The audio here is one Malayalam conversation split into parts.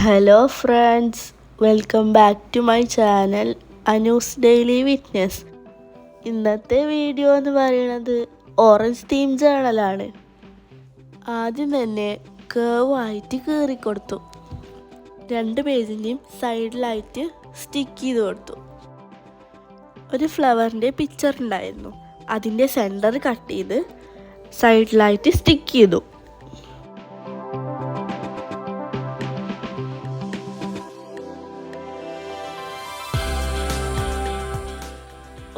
Hello friends, welcome back to my channel Anu's daily fitness. ഇന്നത്തെ വീഡിയോ എന്ന് പറയുന്നത് ഓറഞ്ച് തീം ജേണലാണ്. ആദ്യം തന്നെ കേവായിട്ട് കീറിക്കൊടുത്തു. 2 പേജിൻ്റെയും സൈഡിലായിട്ട് സ്റ്റിക്ക് ചെയ്ത് കൊടുത്തു. ഒരു ഫ്ലവറിൻ്റെ പിക്ചർ ഉണ്ടായിരുന്നു, അതിൻ്റെ സെൻറ്റർ കട്ട് ചെയ്ത് സൈഡിലായിട്ട് സ്റ്റിക്ക് ചെയ്തു.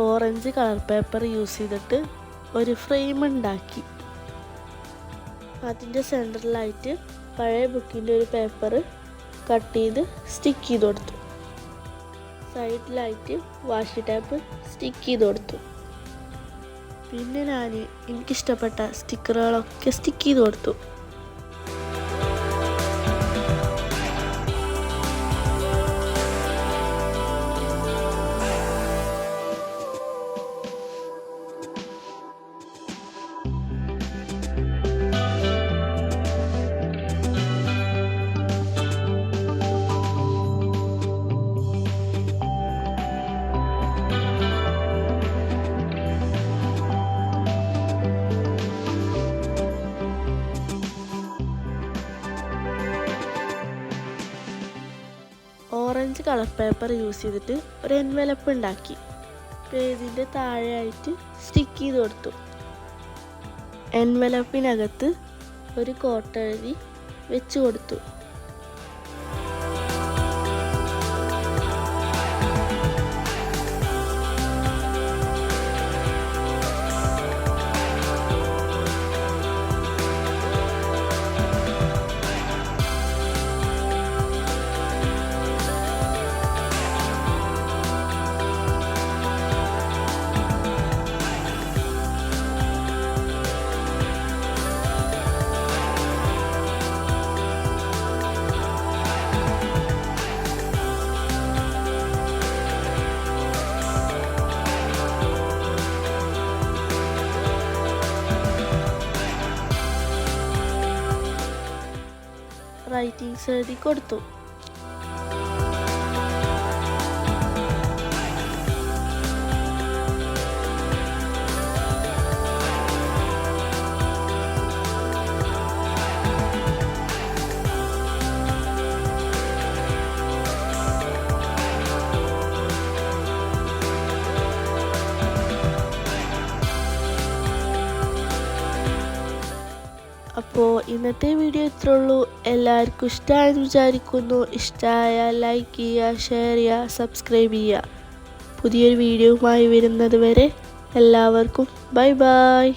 ഓറഞ്ച് കളർ പേപ്പർ യൂസ് ചെയ്തിട്ട് ഒരു ഫ്രെയിം ഉണ്ടാക്കി. അതിൻ്റെ സെൻറ്ററിലായിട്ട് പഴയ ബുക്കിൻ്റെ ഒരു പേപ്പർ കട്ട് ചെയ്ത് സ്റ്റിക്ക് ചെയ്ത് കൊടുത്തു. സൈഡിലായിട്ട് വാഷി ടാപ്പ് സ്റ്റിക്ക് ചെയ്ത് കൊടുത്തു. പിന്നെ എനിക്കിഷ്ടപ്പെട്ട സ്റ്റിക്കറുകളൊക്കെ സ്റ്റിക്ക് ചെയ്ത് കൊടുത്തു. ഓറഞ്ച് കളർ പേപ്പർ യൂസ് ചെയ്തിട്ട് ഒരു എൻവലപ്പ് ഉണ്ടാക്കി. പേജിൻ്റെ താഴെയായിട്ട് സ്റ്റിക്ക് ചെയ്ത് കൊടുത്തു. എൻവലപ്പിനകത്ത് ഒരു കോട്ട് എഴുതി വെച്ച് കൊടുത്തു. റൈറ്റിങ്സ് എഴുതി കൊടുത്തു. അപ്പോൾ ഇന്നത്തെ വീഡിയോ ഇത്രേ ഉള്ളൂ. എല്ലാവർക്കും ഇഷ്ടമായെന്ന് വിചാരിക്കുന്നു. ഇഷ്ടമായാൽ ലൈക്ക് ചെയ്യുക, ഷെയർ ചെയ്യുക, സബ്സ്ക്രൈബ് ചെയ്യുക. പുതിയൊരു വീഡിയോയുമായി വരുന്നത് വരെ എല്ലാവർക്കും ബൈ ബൈ.